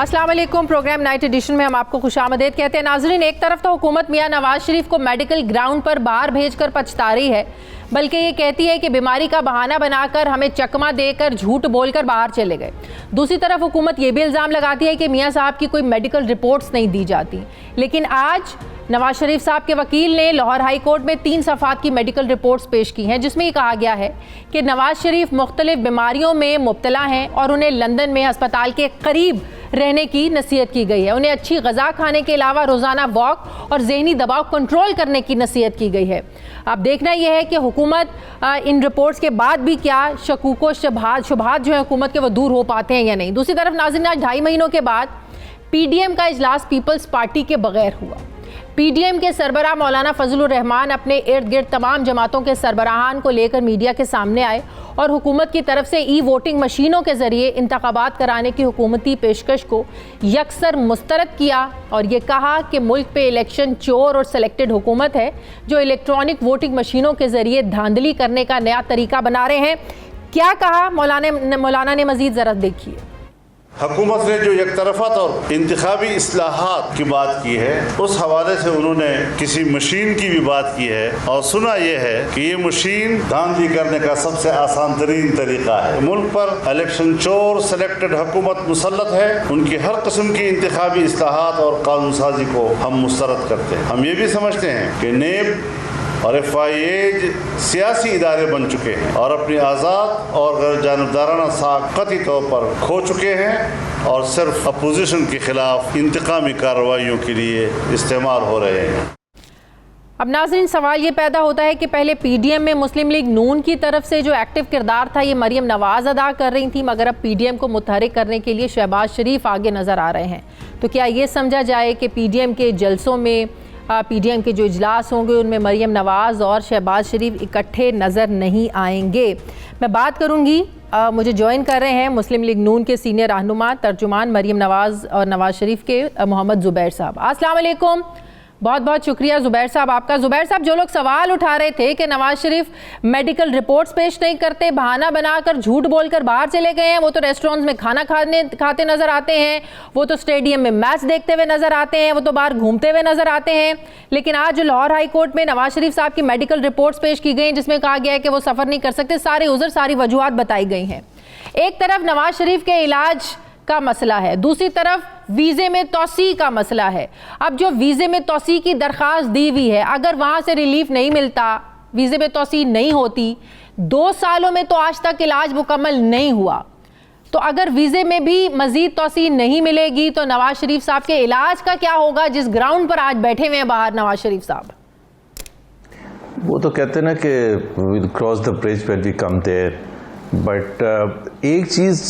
अस्सलाम वालेकुम। Programme night addition में हम आपको खुशामदीद कहते हैं। नाजरीन, एक तरफ तो हुकूमत मियां नवाज शरीफ को मेडिकल ग्राउंड पर बाहर भेजकर पछता रही है, बल्कि ये कहती है कि बीमारी का बहाना बनाकर हमें चकमा देकर झूठ बोलकर बाहर चले गए। दूसरी तरफ हुकूमत ये भी इल्ज़ाम लगाती है कि मियां साहब की कोई मेडिकल रिपोर्ट्स नहीं दी जाती। लेकिन आज नवाज शरीफ साहब के वकील ने लाहौर हाई कोर्ट में 3 सफ़ात की मेडिकल रिपोर्ट्स पेश की हैं, जिसमें ये कहा गया है कि नवाज शरीफ मुख्तलिफ बीमारियों में मुब्तला हैं और उन्हें लंदन में अस्पताल के करीब रहने की नसीहत की गई है। उन्हें अच्छी ग़ज़ा खाने के अलावा रोज़ाना वॉक और ज़हनी दबाव कंट्रोल करने की नसीहत की गई है। अब देखना यह है कि हुकूमत इन रिपोर्ट्स के बाद भी क्या शकूक शुबहात जो है हुकूमत के वो दूर हो पाते हैं या नहीं। दूसरी तरफ नाज़रीन, आज 2.5 महीनों के बाद PDM का इजलास पीपल्स पार्टी के बगैर हुआ। PDM के सरबराह मौलाना फजलुर रहमान अपने इर्द गिर्द तमाम जमातों के सरबराहान को लेकर मीडिया के सामने आए और हुकूमत की तरफ से वोटिंग मशीनों के जरिए इंतखाबात कराने की हुकूमती पेशकश को यकसर मुस्तरद किया और ये कहा कि मुल्क पे इलेक्शन चोर और सेलेक्टेड हुकूमत है जो इलेक्ट्रॉनिक वोटिंग मशीनों के जरिए धांधली करने का नया तरीका बना रहे हैं। क्या कहा मौलाना ने मजीद ज़रा देखिए। हुकूमत ने जो एकतरफत और इंतखाबी इस्लाहात की बात की है, उस हवाले से उन्होंने किसी मशीन की भी बात की है और सुना यह है कि ये मशीन धांधली करने का सबसे आसान तरीन तरीका है। मुल्क पर इलेक्शन चोर सेलेक्टेड हुकूमत मुसल्लत है, उनकी हर किस्म की इंतखाबी इस्लाहात और कानून साजी को हम मुस्तरद करते हैं। हम ये भी समझते हैं कि नेब और FIA सियासी इदारे बन चुके हैं और अपनी आज़ाद और गैर जानबदाराना साख कतई तौर पर खो चुके हैं और सिर्फ अपोजिशन के खिलाफ इंतकामी कार्रवाइयों के लिए इस्तेमाल हो रहे हैं। अब नाज़रीन, सवाल ये पैदा होता है कि पहले PDM में मुस्लिम लीग नून की तरफ से जो एक्टिव किरदार था ये मरियम नवाज़ अदा कर रही थी, मगर अब PDM को मुतहरिक करने के लिए शहबाज शरीफ आगे नज़र आ रहे हैं। तो क्या ये समझा जाए कि PDM के जलसों में PDM के जो इजलास होंगे उनमें मरियम नवाज़ और शहबाज शरीफ इकट्ठे नज़र नहीं आएंगे? मैं बात करूंगी, मुझे ज्वाइन कर रहे हैं मुस्लिम लीग नून के सीनियर रहनुमा तर्जुमान मरियम नवाज़ और नवाज शरीफ के मोहम्मद ज़ुबैर साहब। अस्सलाम वालेकुम, बहुत बहुत शुक्रिया ज़ुबैर साहब आपका। ज़ुबैर साहब, जो लोग सवाल उठा रहे थे कि नवाज शरीफ मेडिकल रिपोर्ट्स पेश नहीं करते, बहाना बनाकर झूठ बोलकर बाहर चले गए हैं, वो तो रेस्टोरेंट्स में खाना खाते नज़र आते हैं, वो तो स्टेडियम में मैच देखते हुए नज़र आते हैं, वो तो बाहर घूमते हुए नज़र आते हैं। लेकिन आज जो लाहौर हाई कोर्ट में नवाज शरीफ साहब की मेडिकल रिपोर्ट्स पेश की गई जिसमें कहा गया है कि वो सफ़र नहीं कर सकते, सारे उज़र सारी वजूहात बताई गई हैं। एक तरफ नवाज शरीफ के इलाज का मसला है, दूसरी तरफ वीज़े में तौसी का मसला है। अब जो वीज़े में तौसी की दरख्वास्त दी हुई है, अगर वहाँ से रिलीफ नहीं मिलता, वीज़े में तौसी नहीं होती, 2 सालों में तो आज तक इलाज मुकम्मल नहीं हुआ, तो अगर वीज़े में भी मज़ीद तौसी नहीं मिलेगी तो नवाज शरीफ साहब के इलाज का क्या होगा, जिस ग्राउंड पर आज बैठे हुए हैं बाहर नवाज शरीफ साहब? वो तो कहते हैं ना कि we'll cross the bridge when we come there, but एक चीज़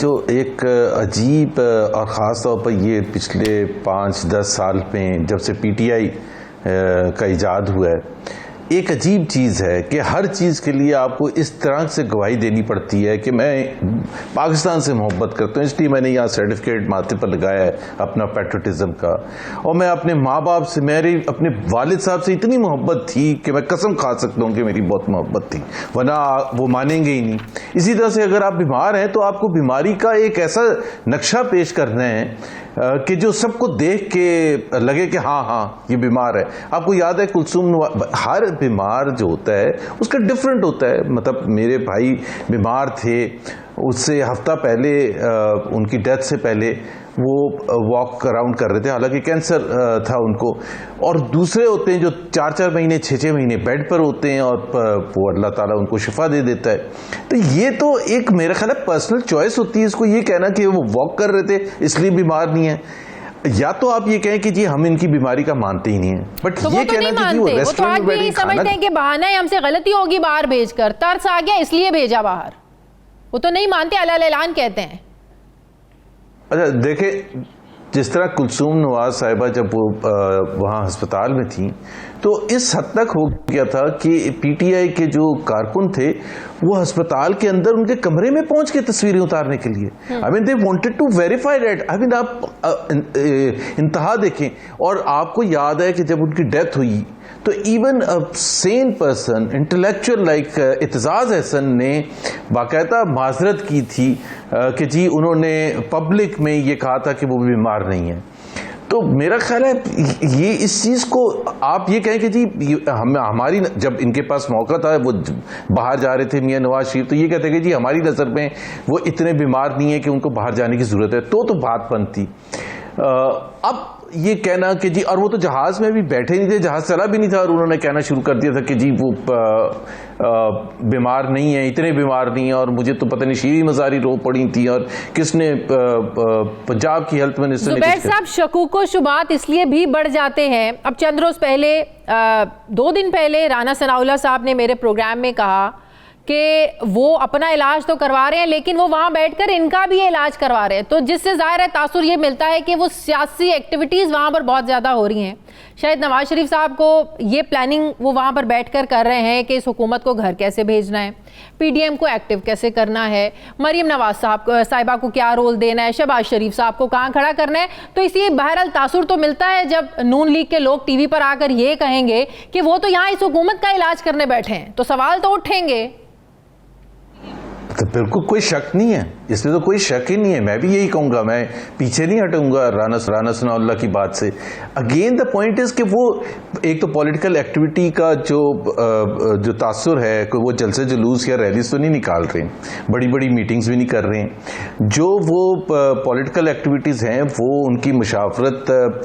जो एक अजीब और ख़ास तौर पर ये पिछले 5-10 साल में जब से PTI का इजाद हुआ है, एक अजीब चीज़ है कि हर चीज़ के लिए आपको इस तरह से गवाही देनी पड़ती है कि मैं पाकिस्तान से मोहब्बत करता हूँ, इसलिए मैंने यहाँ सर्टिफिकेट माथे पर लगाया है अपना पैट्रियटिज़म का, और मैं अपने माँ बाप से, मेरी अपने वालिद साहब से इतनी मोहब्बत थी कि मैं कसम खा सकता हूँ कि मेरी बहुत मोहब्बत थी, वरना वो मानेंगे ही नहीं। इसी तरह से अगर आप बीमार हैं तो आपको बीमारी का एक ऐसा नक्शा पेश करना है कि जो सबको देख के लगे कि हाँ हाँ ये बीमार है। आपको याद है कुलसूम, हर बीमार जो होता है उसका डिफरेंट होता है। मतलब मेरे भाई बीमार थे, उससे हफ्ता पहले उनकी डेथ से पहले वो वॉक अराउंड कर रहे थे, हालांकि कैंसर था उनको, और दूसरे होते हैं जो 4-4 महीने 6-6 महीने बेड पर होते हैं और वो अल्लाह ताला उनको शिफा दे देता है। तो ये तो एक मेरा ख्याल है पर्सनल चॉइस होती है, इसको ये कहना कि वो वॉक कर रहे थे इसलिए बीमार नहीं है, या तो आप ये कहें कि जी हम इनकी बीमारी का मानते ही नहीं है, बट तो ये तो कहना कि वो रेस्टोरेंट में बैठे समझते हैं कि बहाना है, हमसे गलती होगी बाहर भेजकर, तरस आ गया इसलिए भेजा बाहर, वो तो नहीं मानते, अलान कहते हैं। अच्छा देखे, जिस तरह कुलसूम नवाज साहिबा जब वो वहाँ अस्पताल में थी तो इस हद तक हो गया था कि पीटीआई के जो कारकुन थे वो अस्पताल के अंदर उनके कमरे में पहुंच के तस्वीरें उतारने के लिए, I mean they wanted to verify that. I mean आप इंतहा देखें। और आपको याद है कि जब उनकी डेथ हुई तो even a sane person, intellectual like Aitzaz Ahsan ने बाकायदा माजरत की थी कि जी उन्होंने पब्लिक में ये कहा था कि वो बीमार नहीं है। तो मेरा ख्याल है ये इस चीज को आप ये कहें कि जी हमारी, जब इनके पास मौका था वो बाहर जा रहे थे मियां नवाज शरीफ, तो ये कहते कि जी हमारी नजर में वो इतने बीमार नहीं है कि उनको बाहर जाने की जरूरत है, तो बात बनती। अब ये कहना कि जी, और वो तो जहाज में भी बैठे नहीं थे, जहाज चला भी नहीं था, और उन्होंने कहना शुरू कर दिया था कि जी वो बीमार नहीं है, इतने बीमार नहीं है, और मुझे तो पता नहीं शीरी मजारी रो पड़ी थी, और किसने पंजाब की हेल्थ मिनिस्टर ने। जुबैर साहब, शकूक व शुबात इसलिए भी बढ़ जाते हैं। अब चंद रोज पहले 2 दिन पहले राना सनाउल्लाह साहब ने मेरे प्रोग्राम में कहा कि वो अपना इलाज तो करवा रहे हैं लेकिन वो वहां बैठकर इनका भी इलाज करवा रहे हैं, तो जिससे जाहिर है तासुर ये मिलता है कि वो सियासी एक्टिविटीज़ वहां पर बहुत ज़्यादा हो रही हैं। शायद नवाज शरीफ साहब को ये प्लानिंग वो वहां पर बैठकर कर रहे हैं कि इस हुकूमत को घर कैसे भेजना है, पीडीएम को एक्टिव कैसे करना है, मरियम नवाज साहिबा को क्या रोल देना है, शहबाज शरीफ साहब को कहाँ खड़ा करना है। तो इसी बहरहाल तासुर तो मिलता है जब नून लीग के लोग टीवी पर आकर ये कहेंगे कि वो तो यहाँ इस हुकूमत का इलाज करने बैठे हैं, तो सवाल तो उठेंगे। तो बिल्कुल कोई शक नहीं है, इसमें तो कोई शक ही नहीं है। मैं भी यही कहूंगा, मैं पीछे नहीं हटूंगा राना सनाउल्लाह की बात से। अगेन द पॉइंट इज कि वो एक तो पॉलिटिकल एक्टिविटी का जो तासुर है, कोई वो जलसे जुलूस या रैलीज तो नहीं निकाल रहे, बड़ी बड़ी मीटिंग्स भी नहीं कर रहे हैं। जो वो पॉलिटिकल एक्टिविटीज हैं वो उनकी मुशावरत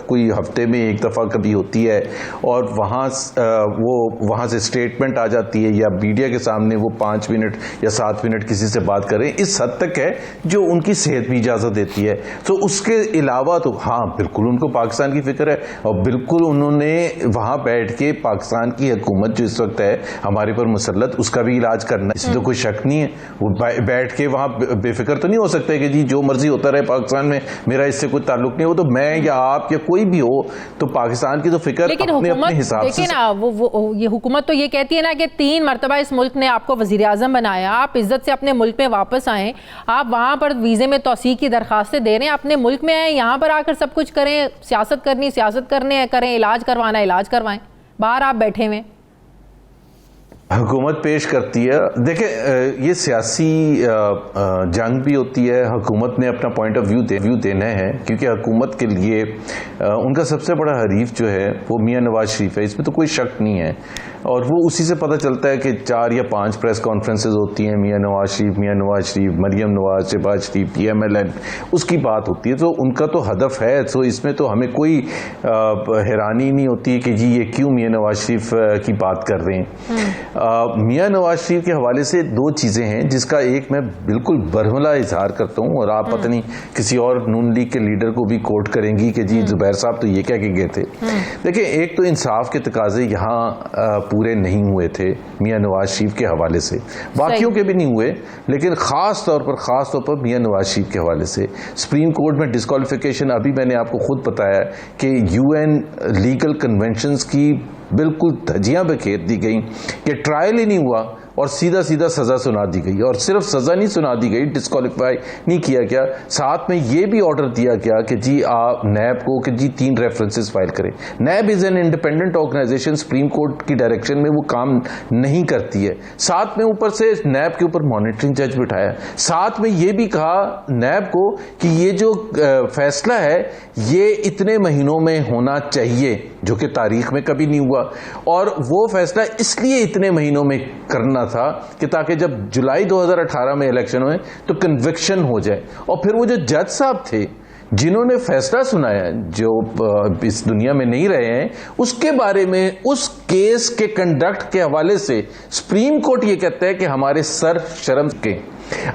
कोई हफ्ते में एक दफा कभी होती है, और वहां से स्टेटमेंट आ जाती है, या मीडिया के सामने वो 5 मिनट या 7 मिनट किसी से बात करें, इस हद तक है जो उनकी सेहत भी इजाजत देती है। तो उसके अलावा तो हाँ बिल्कुल उनको पाकिस्तान की फिक्र है, और बिल्कुल उन्होंने वहां बैठ के पाकिस्तान की हुकूमत जो इस वक्त है हमारे पर मुसल्लत, उसका भी इलाज करना है, इसमें तो कोई शक नहीं है। वो बैठ के वहां बेफिक्र तो नहीं हो सकता कि जी जो मर्जी होता रहे पाकिस्तान में, मेरा इससे कोई ताल्लुक नहीं हो। तो मैं या आप या कोई भी हो, तो पाकिस्तान की तो फिक्र अपने हिसाब से। ना वो ये हुकूमत तो ये कहती है ना कि 3 मरतबा इस मुल्क ने आपको वजीर आजम बनाया, आप इज्जत से अपने मुल्क में वापस आए, आप वहां पर वीजे में तौसीक की दरखास्तें दे रहे हैं, अपने मुल्क में आए, यहाँ पर आकर सब कुछ करें, सियासत करने करें, इलाज करवाएं, बाहर आप बैठे हुए। हुकूमत पेश करती है, देखें ये सियासी जंग भी होती है, हुकूमत ने अपना पॉइंट ऑफ व्यू देना है, क्योंकि हुकूमत के लिए उनका सबसे बड़ा हरीफ जो है वो मियां नवाज शरीफ है, इसमें तो कोई शक नहीं है। और वो उसी से पता चलता है कि 4 या 5 प्रेस कॉन्फ्रेंसेज होती हैं, मियां नवाज शरीफ, मरियम नवाज, शहबाज शरीफ, PMLN, उसकी बात होती है। तो उनका तो हदफ है, तो इसमें तो हमें कोई हैरानी नहीं होती है कि जी ये क्यों मियां नवाज शरीफ की बात कर रहे हैं। मियां नवाज शरीफ के हवाले से 2 चीज़ें हैं, जिसका एक मैं बिल्कुल बरहमला इजहार करता हूँ, और आप पता नहीं किसी और नून लीग के लीडर को भी कोट करेंगी कि जी जुबैर साहब तो ये कह के गए थे। देखिए, एक तो इंसाफ के तकाजे यहाँ पूरे नहीं हुए थे मियां नवाज शरीफ के हवाले से, बाकियों के भी नहीं हुए, लेकिन खास तौर पर मियां नवाज शरीफ के हवाले से सुप्रीम कोर्ट में डिस्क्वालिफिकेशन, अभी मैंने आपको खुद बताया कि UN लीगल कन्वेंशंस की बिल्कुल धज्जियां बखेर दी गई कि ट्रायल ही नहीं हुआ और सीधा सजा सुना दी गई, और सिर्फ सजा नहीं सुना दी गई, डिस्क्वालीफाई नहीं किया गया, साथ में ये भी ऑर्डर दिया गया कि जी आप नैब को कि जी 3 रेफरेंसेस फाइल करें। NAB is an independent organisation, Supreme Court की डायरेक्शन में वो काम नहीं करती है। साथ में ऊपर से नैब के ऊपर मॉनिटरिंग जज बिठाया, साथ में ये भी कहा नैब को कि ये जो फैसला है ये इतने महीनों में होना चाहिए, जो कि तारीख में कभी नहीं हुआ, और वो फैसला इसलिए इतने महीनों में करना था कि ताकि जब जुलाई 2018 में इलेक्शन हुए तो कन्विक्शन हो जाए। और फिर वो जो जज साहब थे जिन्होंने फैसला सुनाया, जो इस दुनिया में नहीं रहे हैं, उसके बारे में उस केस के कंडक्ट के हवाले से सुप्रीम कोर्ट ये कहता है कि हमारे सर शर्म के,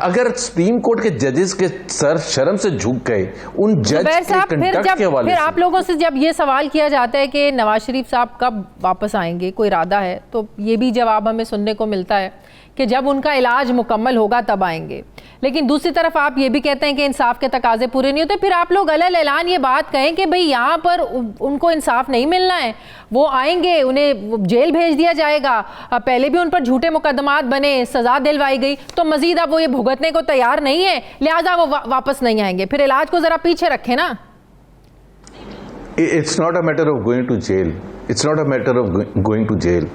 अगर सुप्रीम कोर्ट के जजेस के सर शर्म से झुक गए उन जज के कंडक्ट के हवाले फिर आप लोगों से जब ये सवाल किया जाता है कि नवाज शरीफ साहब कब वापस आएंगे, कोई इरादा है, तो ये भी जवाब हमें सुनने को मिलता है कि जब उनका इलाज मुकम्मल होगा तब आएंगे। लेकिन दूसरी तरफ आप ये भी कहते हैं कि इंसाफ के तकाजे पूरे नहीं होते। फिर आप लोग अलग ऐलान ये बात कहें कि भाई यहाँ पर उनको इंसाफ नहीं मिलना है, वो आएंगे, उन्हें जेल भेज दिया जाएगा, पहले भी उन पर झूठे मुकदमात बने, सजा दिलवाई गई, तो मजीद अब वो ये भुगतने को तैयार नहीं है, लिहाजा वो वापस नहीं आएंगे। फिर इलाज को जरा पीछे रखें ना। It's not a matter of going to jail, it's not a matter of going to jail.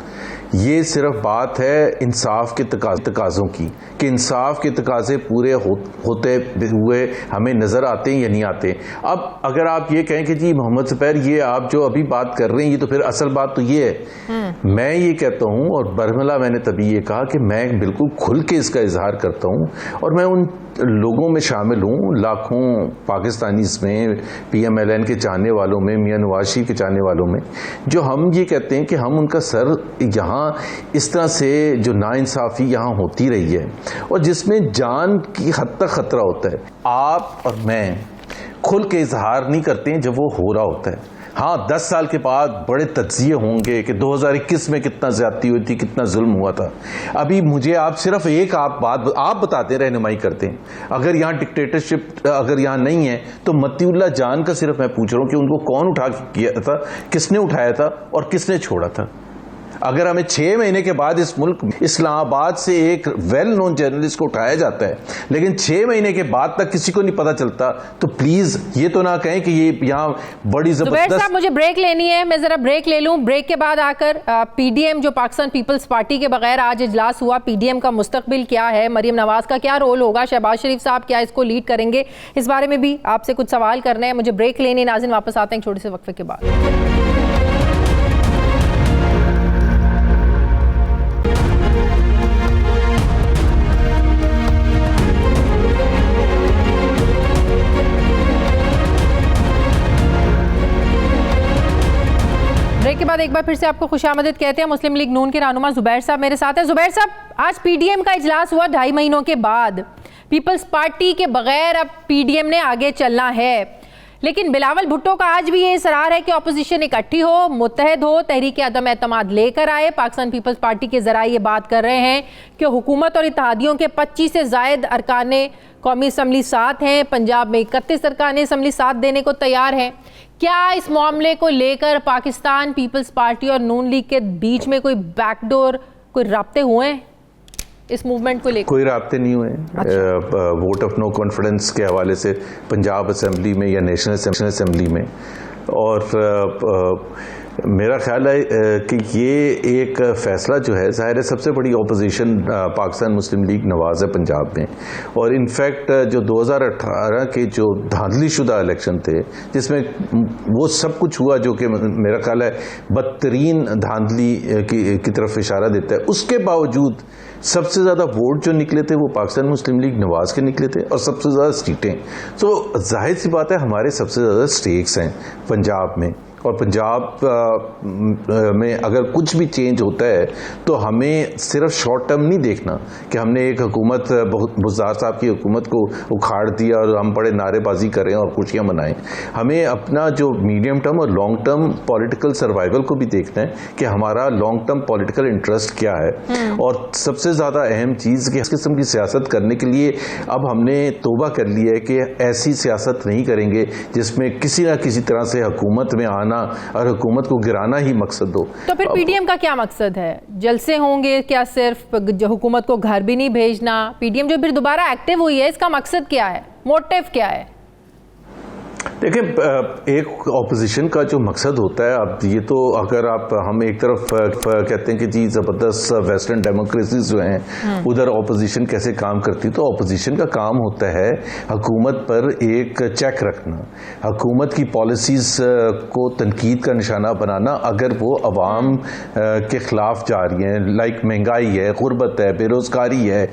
ये सिर्फ बात है इंसाफ के तकाज़ों की कि इंसाफ के तकाजे पूरे होते हुए हमें नज़र आते हैं या नहीं आते। अब अगर आप ये कहें कि जी मोहम्मद सफैर ये आप जो अभी बात कर रहे हैं, ये तो फिर असल बात तो ये है। मैं ये कहता हूँ, और बरमला मैंने तभी ये कहा कि मैं बिल्कुल खुल के इसका इजहार करता हूँ, और मैं उन लोगों में शामिल हूँ, लाखों पाकिस्तानी में, PMLN के चाहने वालों में, मियां नवाज शरीफ के चाहने वालों में, जो हम ये कहते हैं कि हम उनका सर यहाँ इस तरह से जो नाइंसाफ़ी यहाँ होती रही है और जिसमें जान की हद तक ख़तरा होता है, आप और मैं खुल के इजहार नहीं करते हैं जब वो हो रहा होता है। हाँ, 10 साल के बाद बड़े तज्जिए होंगे कि 2021 में कितना ज्यादती हुई थी, कितना जुल्म हुआ था। अभी मुझे आप सिर्फ एक बात आप बताते रहनुमाई करते हैं। अगर यहाँ डिक्टेटरशिप अगर यहाँ नहीं है तो मतीउल्लाह जान का सिर्फ मैं पूछ रहा हूँ कि उनको कौन उठा किया था, किसने उठाया था और किसने छोड़ा था। अगर हमें 6 महीने के बाद इस मुल्क इस्लामाबाद से एक वेल नोन जर्नलिस्ट को उठाया जाता है, लेकिन 6 महीने के बाद तक किसी को नहीं पता चलता, तो प्लीज ये तो ना कहें कि ये यहाँ बड़ी जबरदस्त। साहब मुझे ब्रेक लेनी है, मैं जरा ब्रेक ले लूं। ब्रेक के बाद आकर PDM जो पाकिस्तान पीपल्स पार्टी के बगैर आज इजलास हुआ, PDM का मुस्तकबिल क्या है, मरियम नवाज का क्या रोल होगा, शहबाज शरीफ साहब क्या इसको लीड करेंगे, इस बारे में भी आपसे कुछ सवाल करने हैं। मुझे ब्रेक लेनी। नाज़रीन वापस आते हैं छोटे से वक्फे के बाद। ब्रेक के बाद एक बार फिर से आपको खुशामदीद कहते हैं। मुस्लिम लीग नून के रहनुमा जुबैर साहब मेरे साथ हैं। जुबैर साहब, आज PDM का इजलास हुआ 2.5 महीनों के बाद। पीपल्स पार्टी के बगैर अब PDM ने आगे चलना है, लेकिन बिलावल भुट्टो का आज भी ये इसरार है कि अपोजिशन इकट्ठी हो, मुत्तहद हो, तहरीक अदम एतमाद लेकर आए। पाकिस्तान पीपल्स पार्टी के जराए ये बात कर रहे हैं कि हुकूमत और इत्तेहादियों के 25 से ज़ायद अरकाने कौमी असम्बली साथ हैं, पंजाब में 31 अरकाने असम्बली साथ देने को तैयार हैं। क्या इस मामले को लेकर पाकिस्तान पीपल्स पार्टी और नून लीग के बीच में कोई बैकडोर, कोई राब्ते हुए हैं इस मूवमेंट को लेकर? कोई राब्ते नहीं हुए। अच्छा। वोट ऑफ नो कॉन्फिडेंस के हवाले से पंजाब असम्बली में या नेशनल असम्बली में, और मेरा ख्याल है कि ये एक फ़ैसला जो है, ज़ाहिर है सबसे बड़ी ऑपोजिशन पाकिस्तान मुस्लिम लीग नवाज़ है पंजाब में, और इनफैक्ट जो 2018 के जो धांधली शुदा इलेक्शन थे जिसमें वो सब कुछ हुआ जो कि मेरा ख्याल है बदतरीन धांधली की तरफ इशारा देता है, उसके बावजूद सबसे ज़्यादा वोट जो निकले थे वो पाकिस्तान मुस्लिम लीग नवाज़ के निकले थे और सबसे ज़्यादा सीटें। तो जाहिर सी बात है हमारे सबसे ज़्यादा स्टेक्स हैं पंजाब में, और पंजाब में अगर कुछ भी चेंज होता है तो हमें सिर्फ शॉर्ट टर्म नहीं देखना कि हमने एक हुकूमत बुज़दार साहब की हुकूमत को उखाड़ दिया और हम बड़े नारेबाजी करें और खुशियां मनाएं। हमें अपना जो मीडियम टर्म और लॉन्ग टर्म पॉलिटिकल सर्वाइवल को भी देखना है कि हमारा लॉन्ग टर्म पॉलिटिकल इंटरेस्ट क्या है। और सबसे ज़्यादा अहम चीज़ कि इस किस्म की सियासत करने के लिए अब हमने तौबा कर लिया है कि ऐसी सियासत नहीं करेंगे जिसमें किसी न किसी तरह से हुकूमत में आना और हुकूमत को गिराना ही मकसद हो। तो फिर PDM का क्या मकसद है? जलसे होंगे क्या? सिर्फ हुकूमत को घर भी नहीं भेजना? PDM जो फिर दोबारा एक्टिव हुई है, इसका मकसद क्या है, मोटिव क्या है? देखिए, एक ऑपोजिशन का जो मकसद होता है, अब ये तो अगर हम एक तरफ कहते हैं कि जी ज़बरदस्त वेस्टर्न डेमोक्रेसीज जो हैं उधर ऑपोजिशन कैसे काम करती, तो ऑपोजिशन का काम होता है हुकूमत पर एक चेक रखना, हुकूमत की पॉलिसीज़ को तनकीद का निशाना बनाना अगर वो अवाम के ख़िलाफ़ जा रही हैं, लाइक महंगाई है, गुर्बत है, बेरोज़गारी है,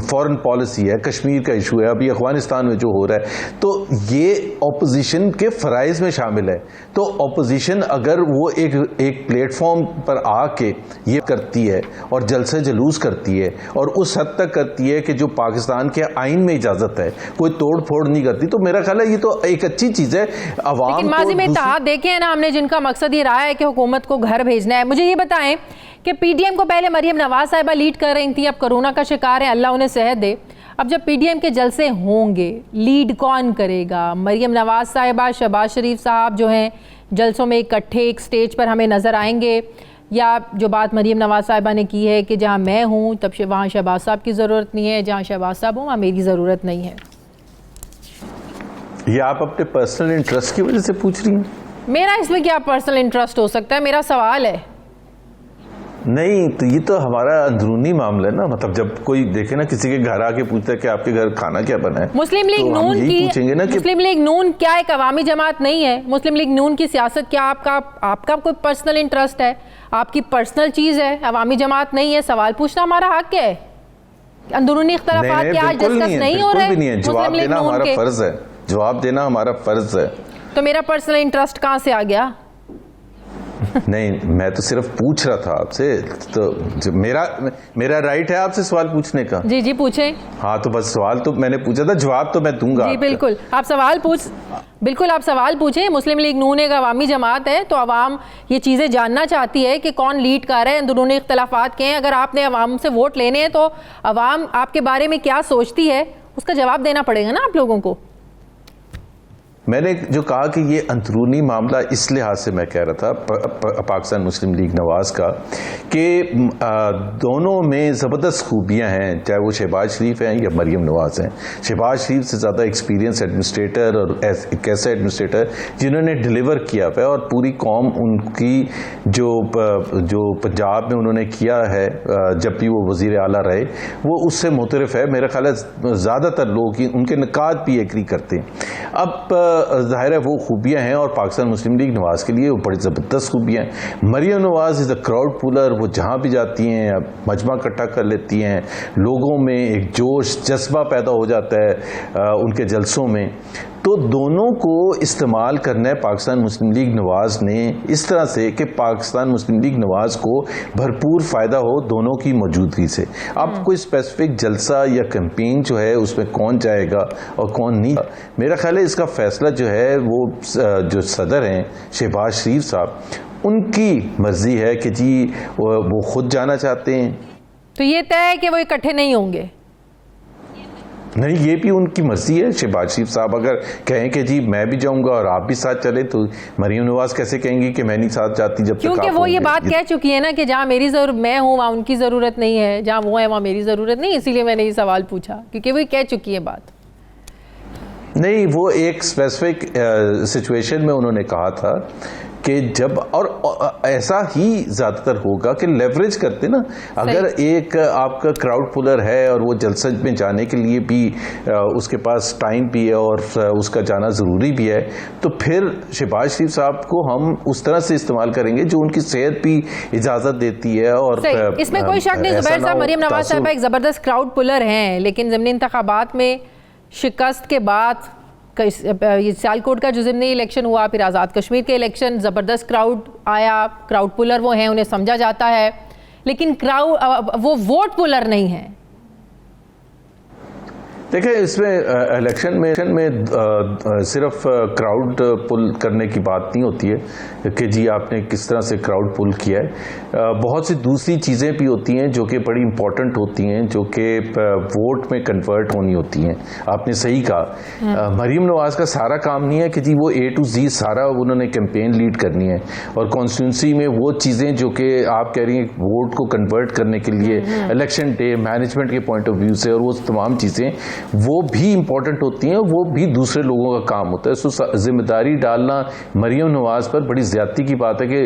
फॉरेन पॉलिसी है, कश्मीर का इशू है, अभी अफगानिस्तान में जो हो रहा है, तो ये ऑपोजिशन ऑपोजिशन के फ़राइज़ में शामिल है। तो ऑपोजिशन अगर वो एक प्लेटफॉर्म पर आके ये करती है और जलसे जुलूस करती है और उस हद तक करती है कि जो पाकिस्तान के आइन में इजाज़त है, कोई तोड़ फोड़ नहीं करती, तो मेरा ख्याल है ये तो एक अच्छी चीज़ है। अवाम लेकिन माजी में इत्तेहाद देखे हैं ना हमने, जिनका मकसद ये रहा है कि हुकूमत को घर भेजना है। मुझे ये बताएं कि पीडीएम को पहले मरियम नवाज साहिबा लीड कर रही थी, अब कोरोना का शिकार है, अल्लाह उन्हें सेहत दे। अब जब पीडीएम के जलसे होंगे, लीड कौन करेगा? मरियम नवाज साहिबा, शहबाज शरीफ साहब जो हैं जलसों में इकट्ठे एक स्टेज पर हमें नज़र आएंगे, या जो बात मरियम नवाज साहिबा ने की है कि जहां मैं हूं तब वहां शहबाज साहब की ज़रूरत नहीं है, जहां शहबाज साहब हों वहां मेरी ज़रूरत नहीं है? ये आप अपने पर्सनल इंटरेस्ट की वजह से पूछ रही हैं? मेरा इसमें क्या पर्सनल इंटरेस्ट हो सकता है? मेरा सवाल है। नहीं, तो ये तो हमारा अंदरूनी मामला है ना। मतलब जब कोई देखे ना किसी के घर आके पूछता है कि आपके घर खाना क्या बना है, मुस्लिम लीग तो नून की पूछेंगे ना कि मुस्लिम लीग नून क्या एक अवामी जमात नहीं है? मुस्लिम लीग नून की सियासत क्या आपका कोई पर्सनल इंटरेस्ट है? आपकी पर्सनल चीज है, अवामी जमात नहीं है। सवाल पूछना हमारा हक है। अंदरूनी इख्तलाफात क्या डिस्कस नहीं हो रहे? जवाब देना हमारा फर्ज है, जवाब देना हमारा फर्ज है। तो मेरा पर्सनल इंटरेस्ट कहां से आ गया? नहीं, मैं तो सिर्फ पूछ रहा था आपसे, तो मेरा राइट है आपसे सवाल पूछने का। जी जी पूछें। हाँ, तो बस सवाल तो मैंने पूछा था, जवाब तो मैं दूंगा। जी बिल्कुल, आप सवाल पूछें। मुस्लिम लीग नून एक अवामी जमात है, तो अवाम ये चीज़ें जानना चाहती है कि कौन लीड कर रहा है, अंदरूनी इख्तलाफात क्या हैं। अगर आपने अवाम से वोट लेने हैं तो अवाम आपके बारे में क्या सोचती है उसका जवाब देना पड़ेगा ना आप लोगों को। मैंने जो कहा कि ये अंदरूनी मामला इस लिहाज से मैं कह रहा था पाकिस्तान मुस्लिम लीग नवाज का कि दोनों में ज़बरदस्त खूबियाँ हैं, चाहे वो शहबाज शरीफ हैं या मरियम नवाज हैं। शहबाज शरीफ से ज़्यादा एक्सपीरियंस एडमिनिस्ट्रेटर और एक ऐसा एडमिनिस्ट्रेटर जिन्होंने डिलीवर किया है और पूरी कौम उनकी जो पंजाब में उन्होंने किया है जब भी वो वज़ीर आला रहे, वो उससे मुतरफ़ है। मेरा ख्याल है ज़्यादातर लोग उनके निकात भी एग्री करते हैं। अब ज़ाहिर है वो खूबियाँ हैं और पाकिस्तान मुस्लिम लीग नवाज के लिए वो बड़ी ज़बरदस्त खूबियाँ हैं। Maryam Nawaz is a crowd puller, वो जहाँ भी जाती हैं मजमा इकट्ठा कर लेती हैं, लोगों में एक जोश जज्बा पैदा हो जाता है उनके जलसों में। तो दोनों को इस्तेमाल करना है पाकिस्तान मुस्लिम लीग नवाज ने इस तरह से कि पाकिस्तान मुस्लिम लीग नवाज को भरपूर फ़ायदा हो दोनों की मौजूदगी से। अब कोई स्पेसिफिक जलसा या कैंपेन जो है उसमें कौन जाएगा और कौन नहीं, मेरा ख्याल है इसका फैसला जो है वो जो सदर हैं शहबाज शरीफ साहब, उनकी मर्जी है कि जी वो खुद जाना चाहते हैं। तो ये तय है कि वो इकट्ठे नहीं होंगे? नहीं, ये भी उनकी मर्जी है। शहबाज शरीफ साहब अगर कहें कि जी मैं भी जाऊंगा और आप भी साथ चले, तो मरियम नवाज कैसे कहेंगी कि मैं नहीं साथ जाती जब तक? क्योंकि वो ये बात कह चुकी है ना कि जहाँ मेरी जरूरत मैं हूँ वहाँ उनकी ज़रूरत नहीं है, जहाँ वो है वहाँ मेरी ज़रूरत नहीं। इसीलिए मैंने ये सवाल पूछा क्योंकि वो कह चुकी है बात। नहीं, वो एक स्पेसिफिक सिचुएशन में उन्होंने कहा था कि जब और ऐसा ही ज़्यादातर होगा कि लेवरेज करते ना, अगर एक आपका क्राउड पुलर है और वो जलसे में जाने के लिए भी उसके पास टाइम भी है और उसका जाना ज़रूरी भी है, तो फिर शहबाज शरीफ साहब को हम उस तरह से इस्तेमाल करेंगे जो उनकी सेहत भी इजाज़त देती है। और इसमें कोई शक नहीं ज़ुबैर साहब, मरियम नवाज साहब एक ज़बरदस्त क्राउड पुलर हैं, लेकिन ज़मीनी इंतखाबात में शिकस्त के बाद ये सियालकोट का जो ज़िमनी इलेक्शन हुआ, फिर आज़ाद कश्मीर के इलेक्शन, ज़बरदस्त क्राउड आया। क्राउड पुलर वो हैं, उन्हें समझा जाता है, लेकिन वो वोट पुलर नहीं है। देखिए, इसमें इलेक्शन में सिर्फ क्राउड पुल करने की बात नहीं होती है कि जी आपने किस तरह से क्राउड पुल किया है। बहुत सी दूसरी चीज़ें भी होती हैं जो कि बड़ी इंपॉर्टेंट होती हैं, जो कि वोट में कन्वर्ट होनी होती हैं। आपने सही कहा, मरियम नवाज का सारा काम नहीं है कि जी वो A to Z सारा उन्होंने कैंपेन लीड करनी है और कॉन्स्टिट्यूंसी में वो चीज़ें जो कि आप कह रही हैं वोट को कन्वर्ट करने के लिए इलेक्शन डे मैनेजमेंट के पॉइंट ऑफ व्यू से, और वो तमाम चीज़ें वो भी इंपॉर्टेंट होती हैं, वो भी दूसरे लोगों का काम होता है। सो जिम्मेदारी डालना मरियम नवाज पर बड़ी ज्यादती की बात है कि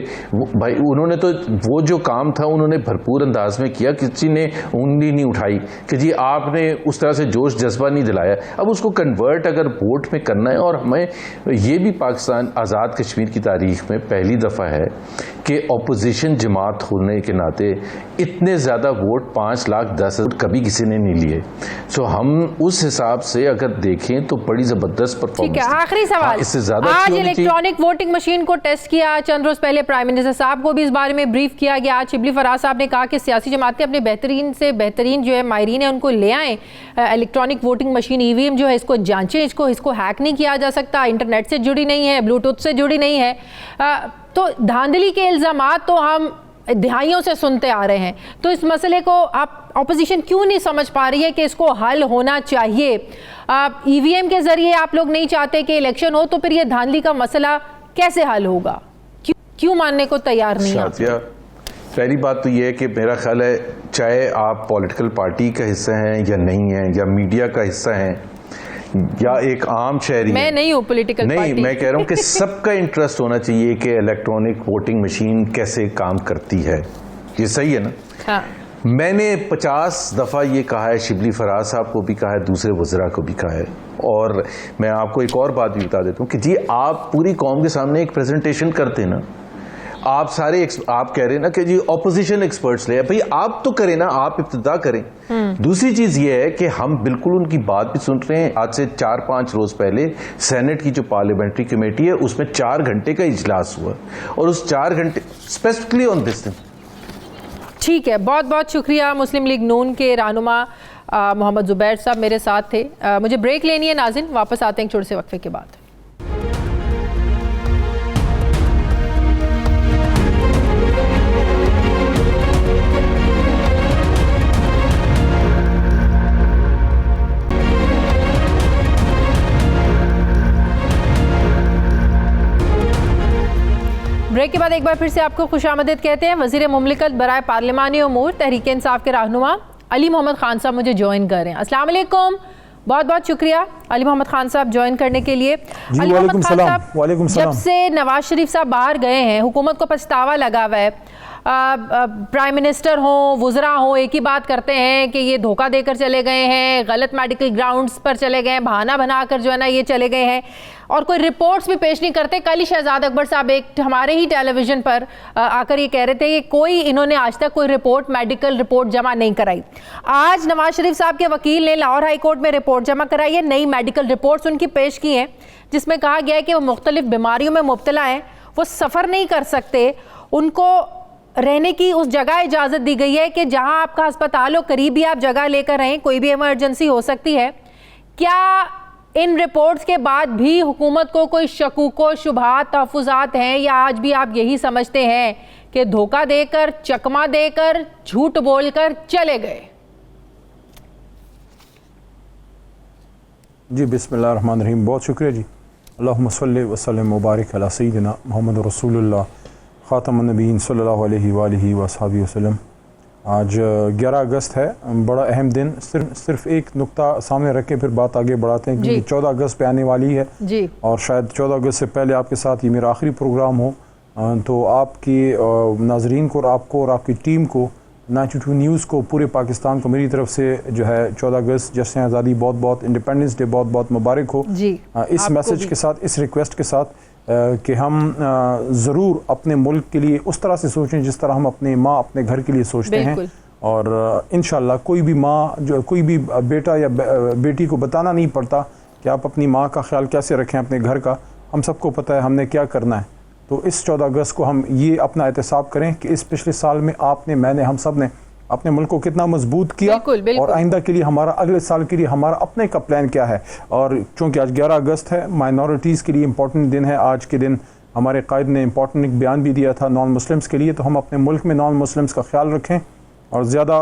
भाई उन्होंने तो वो जो काम था उन्होंने भरपूर अंदाज में किया, किसी ने उंगली नहीं उठाई कि जी आपने उस तरह से जोश जज्बा नहीं दिलाया। अब उसको कन्वर्ट अगर वोट में करना है, और हमें ये भी पाकिस्तान आज़ाद कश्मीर की तारीख में पहली दफ़ा है कि अपोजिशन जमात होने के नाते इतने ज़्यादा वोट 5,10,000 कभी किसी ने नहीं लिए। सो हम उस हिसाब से अगर देखें तो बड़ी ज़बरदस्त परफॉर्मेंस। ठीक है, आखिरी सवाल, इससे ज़्यादा आज इलेक्ट्रॉनिक वोटिंग मशीन को टेस्ट किया, चंद रोज पहले प्राइम मिनिस्टर साहब को भी इस बारे में ब्रीफ किया गया। आज शिबली फराज साहब ने कहा कि सियासी जमातें अपने बेहतरीन से बेहतरीन जो है माहिरीन है उनको ले आएँ, इलेक्ट्रॉनिक वोटिंग मशीन ईवीएम जो है इसको जांचें, इसको हैक नहीं किया जा सकता, इंटरनेट से जुड़ी नहीं है, ब्लूटूथ से जुड़ी नहीं है। तो धांधली के इल्ज़ामात तो हम दहाइयों से सुनते आ रहे हैं, तो इस मसले को आप ऑपोजिशन क्यों नहीं समझ पा रही है कि इसको हल होना चाहिए? ईवीएम के जरिए आप लोग नहीं चाहते कि इलेक्शन हो, तो फिर ये धांधली का मसला कैसे हल होगा? क्यों मानने को तैयार नहीं है? पहली बात तो ये है कि मेरा ख्याल है चाहे आप पॉलिटिकल पार्टी का हिस्सा हैं या नहीं हैं, या मीडिया का हिस्सा हैं, या एक आम शहरी, मैं नहीं हूँ पॉलिटिकल नहीं, मैं कह रहा हूँ कि सबका इंटरेस्ट होना चाहिए कि इलेक्ट्रॉनिक वोटिंग मशीन कैसे काम करती है। ये सही है ना? हाँ। मैंने 50 दफ़ा ये कहा है, शिबली फराज साहब को भी कहा है, दूसरे वज़रा को भी कहा है, और मैं आपको एक और बात भी बता देता हूँ कि जी आप पूरी कौम के सामने एक प्रेजेंटेशन करते ना, आप सारे आप कह रहे हैं ना कि जी ऑपोजिशन एक्सपर्ट्स ले, भाई आप तो करें ना, आप इब्तिदा करें। दूसरी चीज ये है कि हम बिल्कुल उनकी बात भी सुन रहे हैं। आज से 4-5 रोज पहले सेनेट की जो पार्लियामेंट्री कमेटी है उसमें 4 घंटे का इजलास हुआ, और उस 4 घंटे स्पेसिफिकली ऑन दिस थिंग। ठीक है, बहुत बहुत शुक्रिया। मुस्लिम लीग नून के रहनुमा मोहम्मद जुबैर साहब मेरे साथ थे। मुझे ब्रेक लेनी है नाज़रीन, वापस आते हैं एक छोटे से वक्फे के बाद। ब्रेक के बाद एक बार फिर से आपको खुशामदीद कहते हैं। वज़ीर मुमलिकत बराए पार्लिमानी उमूर तहरीक इंसाफ के रहनुमा अली मोहम्मद खान साहब मुझे ज्वाइन कर रहे हैं। अस्सलाम वालेकुम, बहुत बहुत शुक्रिया अली मोहम्मद खान साहब ज्वाइन करने के लिए। अली मोहम्मद खान साहब, जब से नवाज शरीफ साहब बाहर गए हैं, हुकूमत को पछतावा लगा हुआ है, प्राइम मिनिस्टर हों, वुज़रा हों, एक ही बात करते हैं कि ये धोखा देकर चले गए हैं, गलत मेडिकल ग्राउंड्स पर चले गए हैं, बहाना बनाकर जो है ना ये चले गए हैं, और कोई रिपोर्ट्स भी पेश नहीं करते। कल ही शहजाद अकबर साहब एक हमारे ही टेलीविज़न पर आकर ये कह रहे थे कि कोई इन्होंने आज तक कोई रिपोर्ट, मेडिकल रिपोर्ट जमा नहीं कराई। आज नवाज शरीफ साहब के वकील ने लाहौर हाई कोर्ट में रिपोर्ट जमा कराई है, नई मेडिकल रिपोर्ट्स उनकी पेश की हैं, जिसमें कहा गया है कि वो मुख्तलिफ बीमारियों में मुब्तला हैं, वो सफ़र नहीं कर सकते, उनको रहने की उस जगह इजाज़त दी गई है कि जहां आपका अस्पताल हो, करीब ही आप जगह लेकर रहें, कोई भी इमरजेंसी हो सकती है। क्या इन रिपोर्ट्स के बाद भी हुकूमत को कोई शकूको शुबहात, तहफ़्फ़ुज़ात हैं, या आज भी आप यही समझते हैं कि धोखा देकर, चकमा देकर, झूठ बोलकर चले गए? जी बिस्मिल्लाहिर्रहमानिर्रहीम, बहुत शुक्रिया जी। अल्लाहुम्मा सल्लि व सल्लिम व बारिक अला सय्यिदिना मुहम्मद रसूलुल्लाह ख़ातमुन नबीय्यीन सल्लल्लाहु अलैहि व आलिहि व अस्हाबिहि वसल्लम। आज 11 अगस्त है, बड़ा अहम दिन। सिर्फ एक नुक्ता सामने रख के फिर बात आगे बढ़ाते हैं, क्योंकि 14 अगस्त पे आने वाली है जी, और शायद 14 अगस्त से पहले आपके साथ ये मेरा आखिरी प्रोग्राम हो। तो आपकी नाजरीन को और आपको और आपकी टीम को, 92 न्यूज़ को, पूरे पाकिस्तान को मेरी तरफ से जो है 14 अगस्त जश्न आज़ादी, बहुत बहुत इंडिपेंडेंस डे बहुत बहुत मुबारक हो जी। इस मैसेज के साथ, इस रिक्वेस्ट के साथ कि हम ज़रूर अपने मुल्क के लिए उस तरह से सोचें जिस तरह हम अपने माँ, अपने घर के लिए सोचते हैं। और इंशाल्लाह कोई भी माँ, जो कोई भी बेटा या बेटी को बताना नहीं पड़ता कि आप अपनी माँ का ख्याल कैसे रखें, अपने घर का। हम सबको पता है हमने क्या करना है। तो इस 14 अगस्त को हम ये अपना एहतसाब करें कि इस पिछले साल में आपने, मैंने, हम सब ने अपने मुल्क को कितना मजबूत किया, और आइंदा के लिए हमारा, अगले साल के लिए हमारा अपने का प्लान क्या है। और चूँकि आज 11 अगस्त है, माइनॉरिटीज़ के लिए इम्पोर्टेंट दिन है। आज के दिन हमारे कायद ने इम्पोर्टेंट एक बयान भी दिया था नॉन मुस्लिम्स के लिए। तो हम अपने मुल्क में नॉन मुस्लिम्स का ख्याल रखें और ज़्यादा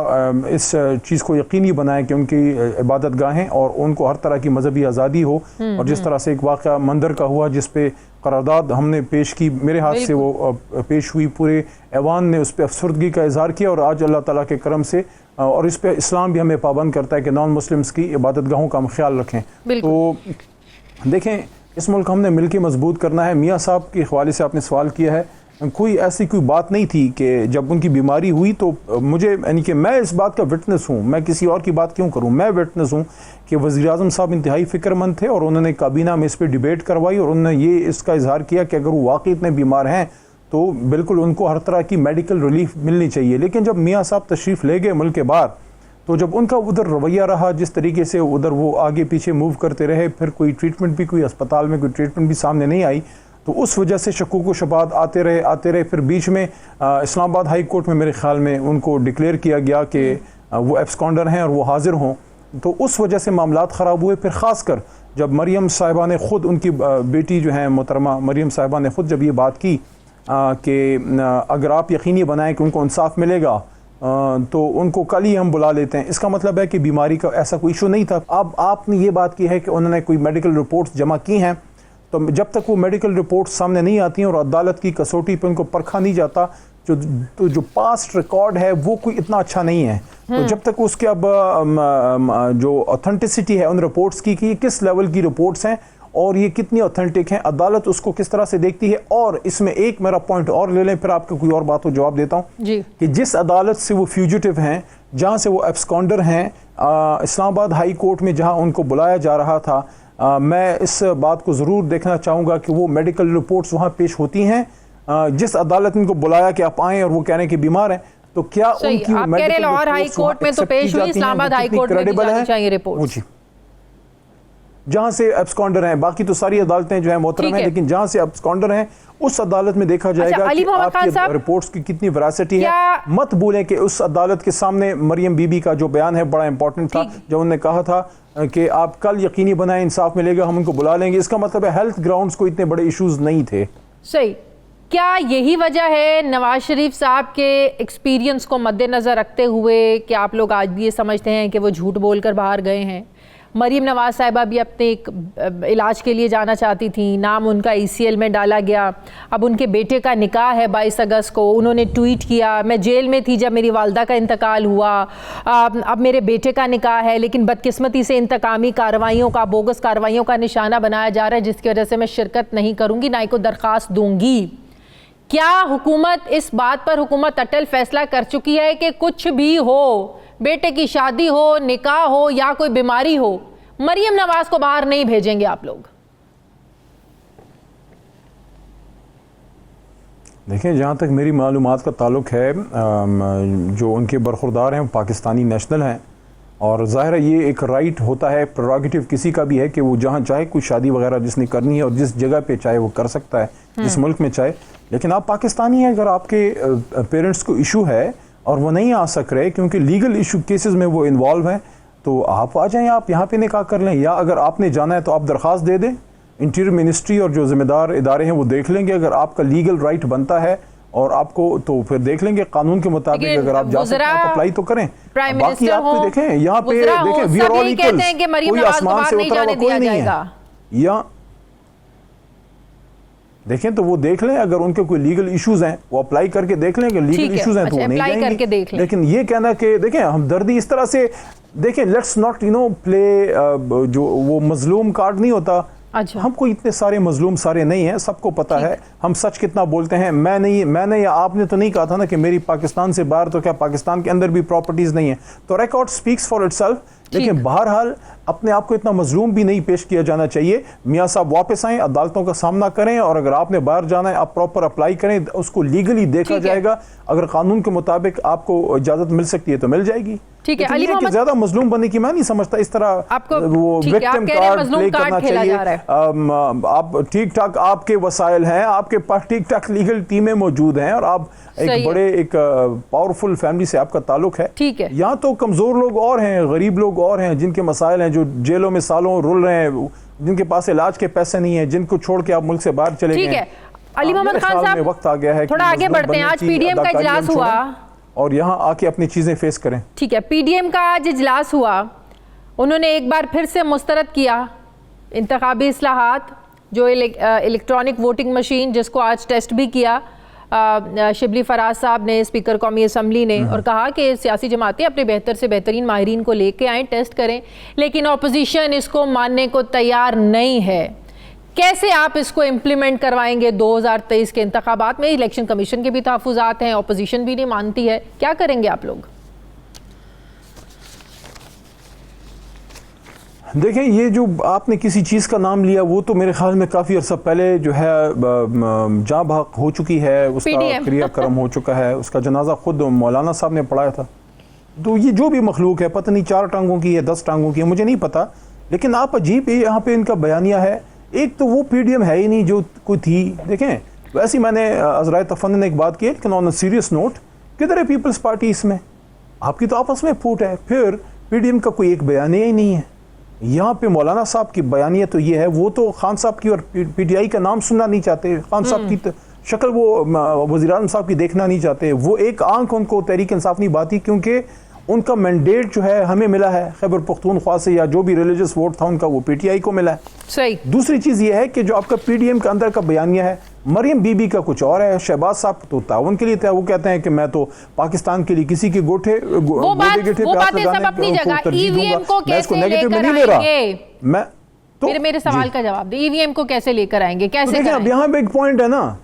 इस चीज़ को यकीनी बनाएं कि उनकी इबादत गाहें और उनको हर तरह की मजहबी आज़ादी हो। और जिस तरह से एक वाक़या मंदर का हुआ जिस पे करारदाद हमने पेश की, मेरे हाथ से वो पेश हुई, पूरे ऐवान ने उस पर अफसरदगी का इजहार किया, और आज अल्लाह ताला के करम से, और इस पे इस्लाम भी हमें पाबंद करता है कि नॉन मुस्लिम्स की इबादत गाहों का हम ख्याल रखें। तो देखें, इस मुल्क हमने मिल के मजबूत करना है। मियाँ साहब के हवाले से आपने सवाल किया है, कोई ऐसी कोई बात नहीं थी कि जब उनकी बीमारी हुई तो मुझे, यानी कि मैं इस बात का विटनेस हूँ, मैं किसी और की बात क्यों करूँ, मैं विटनेस हूँ कि वज़ीर आज़म साहब इंतहाई फ़िक्रमंद थे, और उन्होंने काबीना में इस पर डिबेट करवाई, और उन्होंने ये इसका इजहार किया कि अगर वो वाकई इतने बीमार हैं तो बिल्कुल उनको हर तरह की मेडिकल रिलीफ मिलनी चाहिए। लेकिन जब मियाँ साहब तशरीफ़ ले गए मुल्क के बाहर, तो जब उनका उधर रवैया रहा, जिस तरीके से उधर वो आगे पीछे मूव करते रहे, फिर कोई ट्रीटमेंट भी, कोई अस्पताल में कोई ट्रीटमेंट भी सामने नहीं आई, तो उस वजह से शकूक व शुबात आते रहे। फिर बीच में इस्लामाबाद हाई कोर्ट में मेरे ख्याल में उनको डिक्लेयर किया गया कि वो एब्सकॉन्डर हैं और वो हाजिर हों, तो उस वजह से मामलात ख़राब हुए। फिर ख़ासकर जब मरियम साहिबा ने ख़ुद, उनकी बेटी जो है मोहतरमा मरियम साहिबा ने ख़ुद जब ये बात की कि अगर आप यकीनी बनाएं कि उनको इंसाफ मिलेगा तो उनको कल ही हम बुला लेते हैं, इसका मतलब है कि बीमारी का ऐसा कोई इशू नहीं था। अब आपने ये बात की है कि उन्होंने कोई मेडिकल रिपोर्ट्स जमा की हैं, तो जब तक वो मेडिकल रिपोर्ट्स सामने नहीं आती हैं और अदालत की कसौटी पर उनको परखा नहीं जाता, जो पास्ट रिकॉर्ड है वो कोई इतना अच्छा नहीं है, तो जब तक उसके अब जो ऑथेंटिसिटी है उन रिपोर्ट्स की कि किस लेवल की रिपोर्ट्स हैं और ये कितनी ऑथेंटिक हैं, अदालत उसको किस तरह से देखती है। और इसमें एक मेरा पॉइंट और ले लें, फिर आपको कोई और बात हो जवाब देता हूँ कि जिस अदालत से वो फ्यूजिटिव हैं, जहाँ से वो एब्सकॉन्डर हैं, इस्लामाबाद हाई कोर्ट में जहाँ उनको बुलाया जा रहा था, मैं इस बात को ज़रूर देखना चाहूँगा कि वो मेडिकल रिपोर्ट्स वहाँ पेश होती हैं। जिस अदालत ने उनको बुलाया कि आप आएँ और वो कह रहे हैं कि बीमार हैं, तो क्या उनकी मेडिकल लाहौर हाई कोर्ट में तो पेश हुई, इस्लामाबाद हाई कोर्ट में भी जानी चाहिए रिपोर्ट, जहां से एब्सकॉन्डर हैं। बाकी तो सारी अदालतें जो है मोहतरम हैं, लेकिन जहां से एब्सकॉन्डर हैं उस अदालत में देखा जाएगा कि आपकी रिपोर्ट्स की कितनी वैरासिटी है। मत भूलें कि उस अदालत के सामने मरियम बीबी का जो बयान है बड़ा इंपॉर्टेंट था, जब उन्होंने कहा था कि आप कल यकीनी बनाएं इंसाफ मिलेगा, हम उनको बुला लेंगे। इसका मतलब है हेल्थ ग्राउंड्स को इतने बड़े इश्यूज नहीं थे। सही, क्या यही वजह है नवाज शरीफ साहब के एक्सपीरियंस को मद्देनजर रखते हुए कि आप लोग आज भी ये समझते हैं कि वो झूठ बोलकर बाहर गए हैं? मरीम नवाज साहिबा भी अपने एक इलाज के लिए जाना चाहती थी, नाम उनका ECL में डाला गया। अब उनके बेटे का निकाह है 22 अगस्त को, उन्होंने ट्वीट किया, मैं जेल में थी जब मेरी वालदा का इंतकाल हुआ, अब मेरे बेटे का निकाह है, लेकिन बदकिस्मती से इंतकामी कार्रवाइयों का, बोगस कार्रवाइयों का निशाना बनाया जा रहा है, जिसकी वजह से मैं शिरकत नहीं करूँगी, ना ही को दरख्वास्त दूँगी। क्या हुकूमत इस बात पर हुकूमत अटल फैसला कर चुकी है कि कुछ भी हो, बेटे की शादी हो, निकाह हो या कोई बीमारी हो, मरियम नवाज को बाहर नहीं भेजेंगे आप लोग? देखें, जहाँ तक मेरी मालूमात का ताल्लुक है, जो उनके बरखुरदार हैं वो पाकिस्तानी नेशनल हैं, और ज़ाहिर है ये एक राइट होता है, प्रेरोगेटिव किसी का भी है कि वो जहाँ चाहे कोई शादी वगैरह जिसने करनी है और जिस जगह पे चाहे वो कर सकता है, जिस मुल्क में चाहे। लेकिन आप पाकिस्तानी हैं, अगर आपके पेरेंट्स को इशू है और वो नहीं आ सक रहे क्योंकि लीगल इशू केसेस में वो इन्वॉल्व हैं, तो आप आ जाएं, आप यहाँ पे निकाह कर लें, या अगर आपने जाना है तो आप दरख्वास्त दे दें। इंटीरियर मिनिस्ट्री और जो जिम्मेदार इदारे हैं वो देख लेंगे, अगर आपका लीगल राइट बनता है और आपको, तो फिर देख लेंगे कानून के मुताबिक अगर आप जा सकते हैं आप अप्लाई तो करें। बाकी आप तो देखें, यहाँ पे देखें वी आर ऑल इक्वल, कोई आसमान से उतरा हुआ कोई नहीं है। या देखें तो वो देख लें, अगर उनके कोई लीगल इश्यूज हैं वो अप्लाई करके देख लें, लीगल इश्यूज हैं तो वो नहीं जाएंगे। लेकिन ये कहना कि देखें हमदर्दी इस तरह से, देखें लेट्स नॉट प्ले जो वो मजलूम कार्ड नहीं होता। अच्छा। हम कोई इतने सारे मजलूम सारे नहीं हैं, सबको पता है हम सच कितना बोलते हैं। मैंने या आपने तो नहीं कहा था ना कि मेरी पाकिस्तान से बाहर, तो क्या पाकिस्तान के अंदर भी प्रॉपर्टीज नहीं है? तो रिकॉर्ड स्पीक्स फॉर इटसेल्फ। लेकिन बहरहाल अपने आप को इतना मजलूम भी नहीं पेश किया जाना चाहिए। मियाँ साहब वापस आएँ, अदालतों का सामना करें, और अगर आपने बाहर जाना है आप प्रॉपर अप्लाई करें, उसको लीगली देखा जाएगा। अगर कानून के मुताबिक आपको इजाजत मिल सकती है तो मिल जाएगी। ठीक है, अली मोहम्मद, ज्यादा मजलूम बनने की मैं नहीं समझता इस तरह आपको वो विक्टिम कार्ड प्ले करना चाहिए। आप ठीक ठाक, आपके वसाइल हैं, आपके पास ठीक ठाक लीगल टीमें मौजूद हैं, और आप एक बड़े एक पावरफुल फैमिली से आपका ताल्लुक है। ठीक है, यहाँ तो कमजोर लोग और हैं, गरीब लोग और हैं, जिनके मसाइल हैं, जो जेलों में सालों रुल रहे हैं, जिनके पास इलाज के पैसे नहीं है, जिनको छोड़ के आप मुल्क से बाहर चले गए। अली मोहम्मद खान साहब, वक्त आ गया है, थोड़ा आगे बढ़ते हैं। आज PDM का इजलास हुआ और यहाँ आके अपनी चीजें फेस करें। ठीक है, PDM का आज इजलास हुआ, उन्होंने एक बार फिर से मुस्तरद किया इंतखाबी इस्लाहात, जो इलेक्ट्रॉनिक वोटिंग मशीन, जिसको आज टेस्ट भी किया शिबली फराज साहब ने, स्पीकर कौमी असम्बली ने, और कहा कि सियासी जमातें अपने बेहतर से बेहतरीन माहिरीन को लेके आएँ, टेस्ट करें, लेकिन अपोजिशन इसको मानने को तैयार नहीं है। कैसे आप इसको इम्प्लीमेंट करवाएंगे 2023 के इंतखाबात में? इलेक्शन कमीशन के भी तहफ़्फ़ुज़ात हैं, अपोजिशन भी नहीं मानती है, क्या करेंगे आप लोग? देखें, ये जो आपने किसी चीज़ का नाम लिया वो तो मेरे ख्याल में काफ़ी अर्सा पहले जो है जहाँ भाग हो चुकी है, उसका क्रियाक्रम हो चुका है, उसका जनाजा खुद मौलाना साहब ने पढ़ाया था। तो ये जो भी मखलूक है, पता नहीं 4 टांगों की है 10 टांगों की है, मुझे नहीं पता, लेकिन आप अजीब यहाँ पे इनका बयानिया है। एक तो वो PDM है ही नहीं जो कोई थी। देखें, वैसे ही मैंने अज़राए तफन्नुन ने एक बात की, लेकिन ऑन अ सीरियस नोट, किधर है पीपल्स पार्टी इसमें? आपकी तो आपस में फूट है। फिर PDM का कोई एक बयानिया ही नहीं है। यहाँ पे मौलाना साहब की बयानिया तो ये है, वो तो खान साहब की और PTI का नाम सुनना नहीं चाहते, खान साहब की शक्ल वो वज़ीर-ए-आज़म साहब की देखना नहीं चाहते। वो एक आंख उनको तहरीक इंसाफ नहीं बाती, क्योंकि उनका मैंडेट जो है हमें मिला है खैबर पख्तूनख्वा से, या जो भी रिलीजियस वोट था उनका वो PTI को मिला है। सही। दूसरी चीज़ ये है कि जो आपका PDM के अंदर का बयानिया है, मरियम बीबी का कुछ और है, शहबाज साहब तो ताउन के लिए था, वो कहते हैं कि मैं तो पाकिस्तान के लिए किसी के गोटे मेरे सवाल का जवाब दे, EVM को कैसे लेकर आएंगे, कैसे? अब यहाँ पे एक पॉइंट है ना,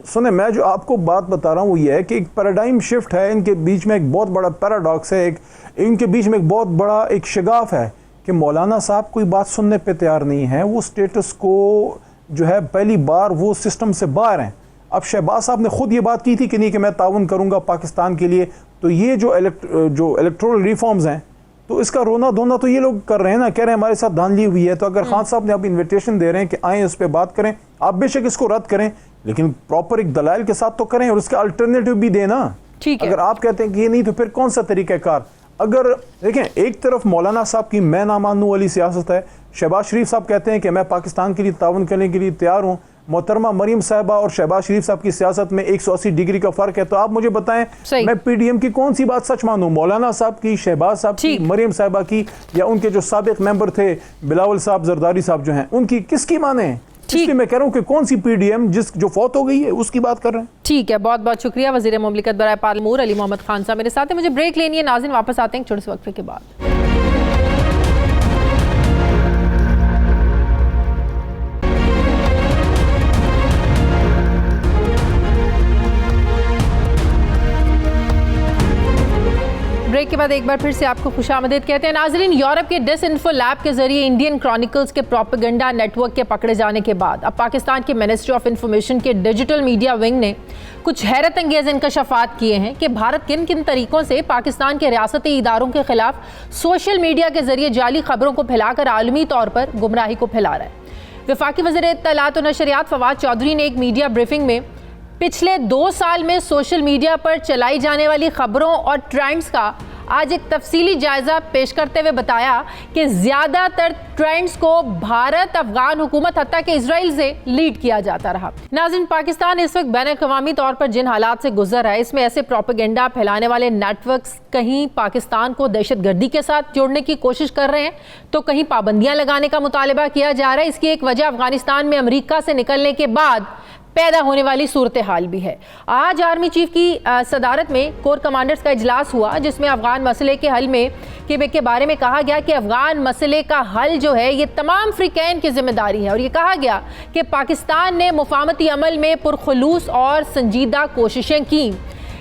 सुने, मैं जो आपको बात बता रहा हूँ वो ये है कि एक पैराडाइम शिफ्ट है इनके बीच में, एक बहुत बड़ा पैराडॉक्स है, इनके बीच में एक बहुत बड़ा एक शिगाफ है कि मौलाना साहब कोई बात सुनने पे तैयार नहीं है। वो स्टेटस को जो है पहली बार वो सिस्टम से बाहर हैं। अब शहबाज साहब ने खुद ये बात की थी कि नहीं कि मैं ताउन करूँगा पाकिस्तान के लिए। तो ये जो इलेक्टोरल रिफॉर्म्स हैं, तो इसका रोना धोना तो ये लोग कर रहे हैं ना, कह रहे हैं हमारे साथ धांधली हुई है। तो अगर खान साहब ने अब इन्विटेशन दे रहे हैं कि आएँ इस पर बात करें, आप बेशक इसको रद्द करें, लेकिन प्रॉपर एक दलाइल के साथ तो करें और उसका अल्टरनेटिव भी देना। अगर आप कहते हैं कि ये नहीं, तो फिर कौन सा तरीक़ाकार? अगर देखें, एक तरफ मौलाना साहब की मैं ना मानने वाली सियासत है, शहबाज शरीफ साहब कहते हैं कि मैं पाकिस्तान के लिए ताउन करने के लिए तैयार हूँ। मोहतरमा मरियम साहिबा और शहबाज शरीफ साहब की सियासत में 180 डिग्री का फर्क है। तो आप मुझे बताएं, मैं PDM की कौन सी बात सच मानूं? मौलाना साहब की, शहबाज साहब की, मरियम साहिबा की, या उनके जो साबिक मेंबर थे बिलावल साहब, जरदारी साहब जो हैं, उनकी किसकी माने? इसलिए मैं कह रहा हूं कि कौन सी PDM जो फौत हो गई है उसकी बात कर रहे हैं। ठीक है, बहुत बहुत शुक्रिया वज़ीर मुमलिकत बराए पार्लियामेंट अली मोहम्मद खान साहब मेरे साथ हैं। मुझे ब्रेक लेनी है नाज़रीन, वापस आते हैं छोटे से वक्फे के बाद। ब्रेक के बाद एक बार फिर से आपको खुशामदीद कहते हैं नाजरीन। यूरोप के डिसइन्फो लैब के जरिए इंडियन क्रॉनिकल्स के प्रोपेगेंडा नेटवर्क के पकड़े जाने के बाद अब पाकिस्तान की मिनिस्ट्री ऑफ इंफॉर्मेशन के डिजिटल मीडिया विंग ने कुछ हैरत अंगेज इंकशाफात किए हैं कि भारत किन किन तरीकों से पाकिस्तान के रियासती इदारों के खिलाफ सोशल मीडिया के जरिए जाली खबरों को फैलाकर आलमी तौर पर गुमराही को फैला रहा है। वफाकी वज़ीर इत्तलात और नशरियात फवाद चौधरी ने एक मीडिया ब्रीफिंग में पिछले 2 साल में सोशल मीडिया पर चलाई जाने वाली खबरों और ट्रेंड्स का आज एक तफसीली जायजा पेश करते हुए बताया कि ज्यादातर ट्रेंड्स को भारत, अफगान हुकूमत हत्ता के इजराइल से लीड किया जाता रहा। नाज़रीन, पाकिस्तान इस वक्त बैन-ए-क़वामी तौर पर जिन हालात से गुजर रहा है, इसमें ऐसे प्रोपेगेंडा फैलाने वाले नेटवर्क्स कहीं पाकिस्तान को दहशतगर्दी के साथ जोड़ने की कोशिश कर रहे हैं, तो कहीं पाबंदियां लगाने का मुतालबा किया जा रहा है। इसकी एक वजह अफगानिस्तान में अमेरिका से निकलने के बाद पैदा होने वाली सूरत हाल भी है। आज आर्मी चीफ की सदारत में कोर कमांडर्स का इजलास हुआ, जिसमें अफगान मसले के हल में के बारे में कहा गया कि अफगान मसले का हल जो है ये तमाम फ्रीकैन की जिम्मेदारी है। और ये कहा गया कि पाकिस्तान ने मुफाहमती अमल में पुरखुलूस और संजीदा कोशिशें की।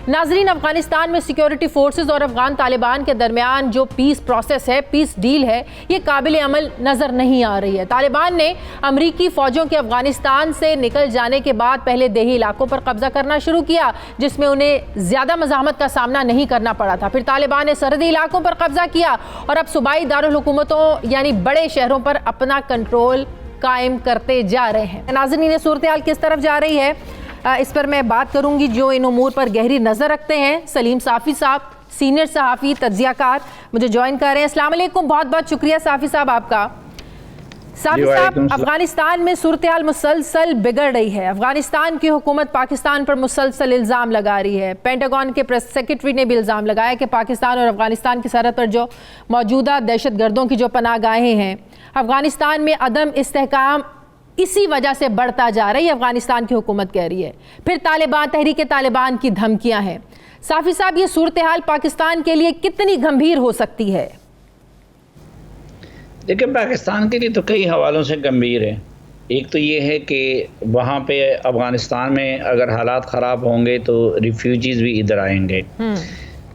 नाजरीन, अफगानिस्तान में सिक्योरिटी फोर्सेस और अफगान तालिबान के दरमियान जो पीस प्रोसेस है, पीस डील है, ये काबिल अमल नज़र नहीं आ रही है। तालिबान ने अमरीकी फ़ौजों के अफगानिस्तान से निकल जाने के बाद पहले देही इलाकों पर कब्जा करना शुरू किया, जिसमें उन्हें ज़्यादा मज़ाहमत का सामना नहीं करना पड़ा था। फिर तालिबान ने सरहदी इलाकों पर कब्जा किया और अब सूबाई दारुल हुकूमतों यानी बड़े शहरों पर अपना कंट्रोल कायम करते जा रहे हैं। नाज़रीन, ये सूरत हाल किस तरफ जा रही है, इस पर मैं बात करूंगी। जो इन उमूर पर गहरी नज़र रखते हैं, सलीम साफ़ी साहब, सीनियर सहाफ़ी तज्ज़ियाकार, मुझे ज्वाइन कर रहे हैं। अस्सलाम वालेकुम, बहुत बहुत शुक्रिया साफ़ी साहब आपका। साफ़ी साहब, अफगानिस्तान में सूरत हाल मुसलसल बिगड़ रही है। अफगानिस्तान की हुकूमत पाकिस्तान पर मुसलसल इल्ज़ाम लगा रही है। पेंटागन के प्रेस सेक्रेटरी ने भी इल्ज़ाम लगाया कि पाकिस्तान और अफगानिस्तान की सरहद पर जो मौजूदा दहशतगर्दों की जो पनाहगाहें हैं, अफगानिस्तान में अदम इस्तेहकाम इसी वजह से बढ़ता जा रही है, अफगानिस्तान की हुकूमत कह रही है। फिर तालिबान, तहरीक तालिबान की धमकियां हैं। साफ़ी साहब, ये सूरत हाल पाकिस्तान के लिए कितनी गंभीर हो सकती है? देखिए, पाकिस्तान के लिए तो कई हवालों से गंभीर है। एक तो ये है कि वहाँ पे अफगानिस्तान में अगर हालात ख़राब होंगे तो रिफ्यूजीज़ भी इधर आएंगे।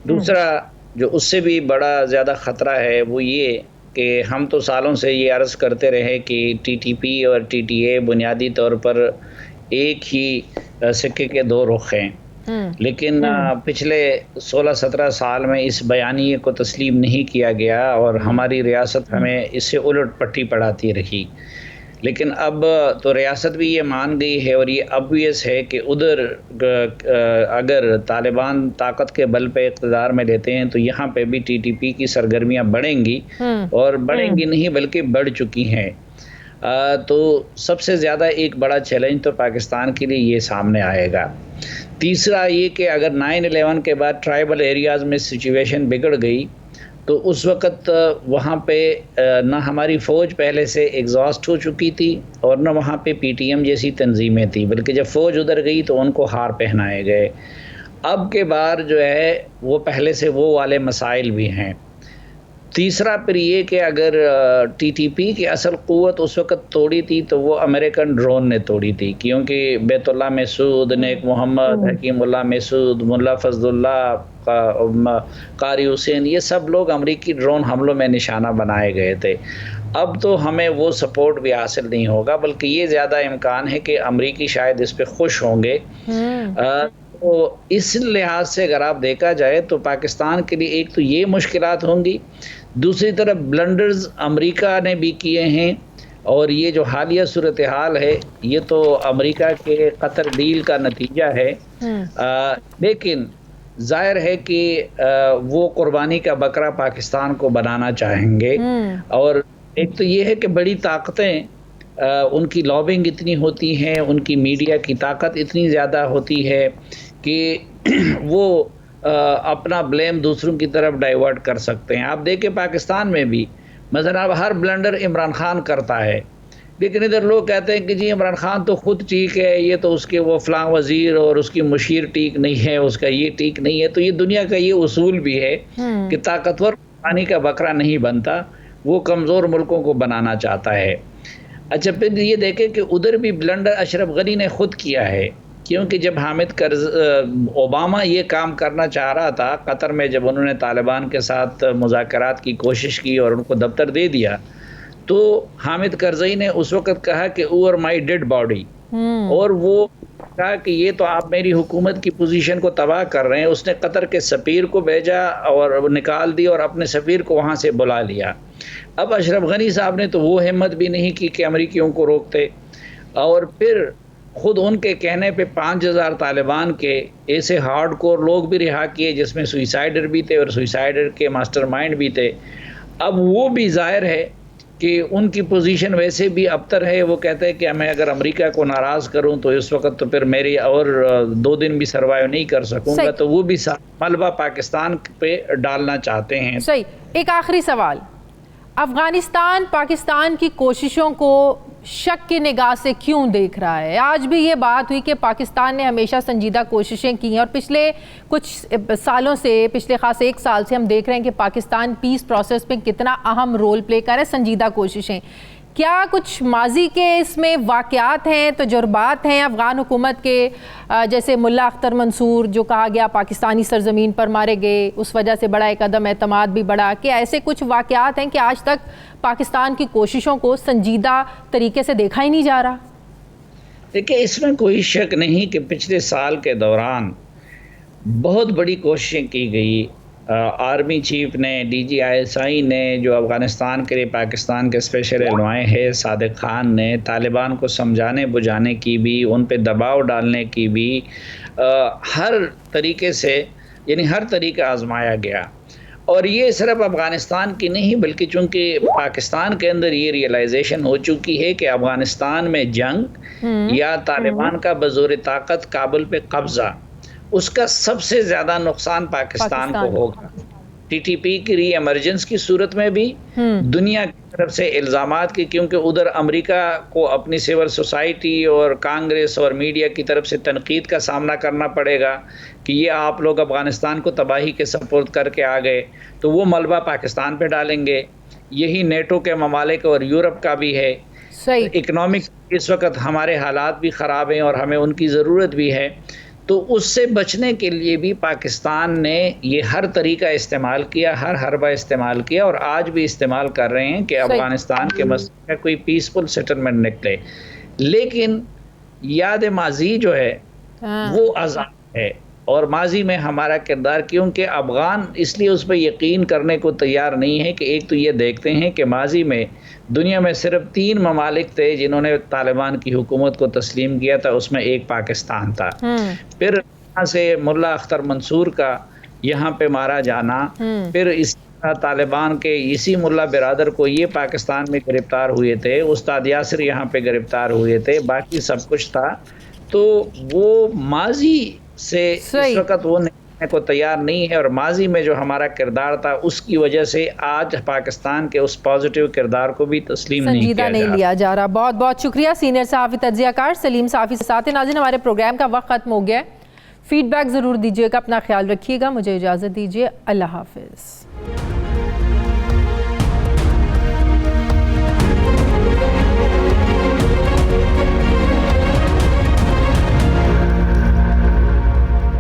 दूसरा जो उससे भी बड़ा ज़्यादा ख़तरा है वो ये कि हम तो सालों से ये अर्ज़ करते रहे कि TTP और TTA बुनियादी तौर पर एक ही सिक्के के दो रुख हैं, लेकिन पिछले 16-17 साल में इस बयानिए को तस्लीम नहीं किया गया और हमारी रियासत हमें इससे उलट पट्टी पढ़ाती रही। लेकिन अब तो रियासत भी ये मान गई है और ये ऑब्वियस है कि उधर अगर तालिबान ताकत के बल पे इक़्तिदार में लेते हैं तो यहाँ पे भी TTP की सरगर्मियाँ बढ़ेंगी और बढ़ेंगी नहीं बल्कि बढ़ चुकी हैं। तो सबसे ज़्यादा एक बड़ा चैलेंज तो पाकिस्तान के लिए ये सामने आएगा। तीसरा ये कि अगर 9/11 के बाद ट्राइबल एरियाज़ में सिचुएशन बिगड़ गई तो उस वक़्त वहाँ पे ना हमारी फ़ौज पहले से एग्जॉस्ट हो चुकी थी और ना वहाँ पे PTM जैसी तंजीमें थी, बल्कि जब फ़ौज उधर गई तो उनको हार पहनाए गए। अब के बार जो है वो पहले से वो वाले मसाइल भी हैं। तीसरा फिर ये कि अगर TTP की असल क़ुव्वत उस वक़्त तोड़ी थी तो वो अमेरिकन ड्रोन ने तोड़ी थी, क्योंकि बैतुल्लाह मसूद, नेक मोहम्मद, हकीमुल्लाह मसूद, मुल्ला फजलुल्लाह, कारी हुसैन, ये सब लोग अमेरिकी ड्रोन हमलों में निशाना बनाए गए थे। अब तो हमें वो सपोर्ट भी हासिल नहीं होगा, बल्कि ये ज़्यादा इम्कान है कि अमेरिकी शायद इस पर खुश होंगे। तो इस लिहाज से अगर आप देखा जाए तो पाकिस्तान के लिए एक तो ये मुश्किलात होंगी, दूसरी तरफ ब्लंडर्स अमेरिका ने भी किए हैं और ये जो हालिया सूरत हाल है ये तो अमेरिका के कतर डील का नतीजा है। लेकिन जाहिर है कि वो कुर्बानी का बकरा पाकिस्तान को बनाना चाहेंगे और एक तो ये है कि बड़ी ताकतें उनकी लॉबिंग इतनी होती हैं, उनकी मीडिया की ताकत इतनी ज़्यादा होती है कि वो अपना ब्लेम दूसरों की तरफ डाइवर्ट कर सकते हैं। आप देखें पाकिस्तान में भी मसलन अब हर ब्लंडर इमरान खान करता है, लेकिन इधर लोग कहते हैं कि जी इमरान खान तो खुद ठीक है, ये तो उसके वो फलां वज़ीर और उसकी मुशीर ठीक नहीं है, उसका ये ठीक नहीं है। तो ये दुनिया का ये उसूल भी है कि ताकतवर पानी का बकरा नहीं बनता, वो कमज़ोर मुल्कों को बनाना चाहता है। अच्छा, फिर ये देखें कि उधर भी ब्लंडर अशरफ गनी ने खुद किया है, क्योंकि जब हामिद ओबामा ये काम करना चाह रहा था कतर में, जब उन्होंने तालिबान के साथ मुज़ाकरात की कोशिश की और उनको दफ्तर दे दिया, तो हामिद करज़ई ने उस वक़्त कहा कि ओवर माई डेड बॉडी, और वो कहा कि ये तो आप मेरी हुकूमत की पोजीशन को तबाह कर रहे हैं। उसने कतर के सफ़ीर को भेजा और निकाल दिया और अपने सफ़ीर को वहाँ से बुला लिया। अब अशरफ गनी साहब ने तो वो हिम्मत भी नहीं की कि अमरीकियों को रोकते, और फिर ख़ुद उनके कहने पे 5000 तालिबान के ऐसे हार्डकोर लोग भी रिहा किए जिसमें सुइसाइडर भी थे और सुइसाइडर के मास्टरमाइंड भी थे। अब वो भी ज़ाहिर है कि उनकी पोजीशन वैसे भी अबतर है। वो कहते हैं कि मैं अगर अमेरिका को नाराज़ करूं तो इस वक्त तो फिर मेरी और 2 दिन भी सर्वाइव नहीं कर सकूंगा, तो वो भी मलबा पाकिस्तान पे डालना चाहते हैं। सही। एक आखिरी सवाल, अफगानिस्तान पाकिस्तान की कोशिशों को शक की निगाह से क्यों देख रहा है? आज भी ये बात हुई कि पाकिस्तान ने हमेशा संजीदा कोशिशें की हैं और पिछले कुछ सालों से, पिछले खास 1 साल से हम देख रहे हैं कि पाकिस्तान पीस प्रोसेस में कितना अहम रोल प्ले कर रहा है, संजीदा कोशिशें। क्या कुछ माजी के इसमें वाक़यात हैं, तजुर्बात हैं अफ़गान हुकूमत के, जैसे मुल्ला अख्तर मंसूर जो कहा गया पाकिस्तानी सरजमीन पर मारे गए, उस वजह से बड़ा एक अदम एतमाद भी बढ़ा, कि ऐसे कुछ वाक़यात हैं कि आज तक पाकिस्तान की कोशिशों को संजीदा तरीके से देखा ही नहीं जा रहा? देखिए, इसमें कोई शक नहीं कि पिछले साल के दौरान बहुत बड़ी कोशिशें की गई। आर्मी चीफ ने, DGISI ने, जो अफ़गानिस्तान के लिए पाकिस्तान के स्पेशल एलवाए हैं सादिक खान ने, तालिबान को समझाने बुझाने की भी, उन पे दबाव डालने की भी, हर तरीके से, यानी हर तरीका आजमाया गया। और ये सिर्फ अफ़गानिस्तान की नहीं बल्कि चूँकि पाकिस्तान के अंदर ये रियलाइजेशन हो चुकी है कि अफ़गानिस्तान में जंग या तालिबान का बज़ोर ताकत काबुल पे कब्ज़ा, उसका सबसे ज़्यादा नुकसान पाकिस्तान को होगा। TTP की री एमरजेंस की सूरत में भी, दुनिया की तरफ से इल्ज़ामात की, क्योंकि उधर अमेरिका को अपनी सिविल सोसाइटी और कांग्रेस और मीडिया की तरफ से तनकीद का सामना करना पड़ेगा कि ये आप लोग अफ़गानिस्तान को तबाही के सपोर्ट करके आ गए, तो वो मलबा पाकिस्तान पे डालेंगे। यही नेटो के ममालिक और यूरोप का भी है। सही। इकनॉमिक इस वक्त हमारे हालात भी ख़राब हैं और हमें उनकी ज़रूरत भी है। तो उससे बचने के लिए भी पाकिस्तान ने ये हर तरीका इस्तेमाल किया, हर हरबा इस्तेमाल किया और आज भी इस्तेमाल कर रहे हैं कि अफगानिस्तान के मसले में कोई पीसफुल सेटलमेंट निकले। लेकिन याद माजी जो है वो आज़ाद है और माजी में हमारा किरदार, क्योंकि अफगान इसलिए उस पर यकीन करने को तैयार नहीं है कि एक तो ये देखते हैं कि माजी में दुनिया में सिर्फ 3 ममालिक थे जिन्होंने तालिबान की हुकूमत को तस्लीम किया था, उसमें एक पाकिस्तान था। फिर यहाँ से मुल्ला अख्तर मंसूर का यहाँ पे मारा जाना, फिर इस तालिबान के इसी मुल्ला बिरादर को ये पाकिस्तान में गिरफ्तार हुए थे, उस्ताद यासिर यहाँ पे गिरफ्तार हुए थे, बाकी सब कुछ था। तो वो माजी से इस वक्त वो निकलने को तैयार नहीं है और माजी में जो हमारा किरदार था उसकी वजह से आज पाकिस्तान के उस पॉजिटिव किरदार को भी तस्लीम नहीं लिया जा रहा। बहुत बहुत शुक्रिया सीनियर सहाफ़ी तज्ज़ियाकार सलीम साफ़ी से साथ। नाज़रीन, हमारे प्रोग्राम का वक्त ख़त्म हो गया है। फीडबैक ज़रूर दीजिएगा, अपना ख्याल रखिएगा। मुझे इजाज़त दीजिए, अल्लाह हाफ़िज़।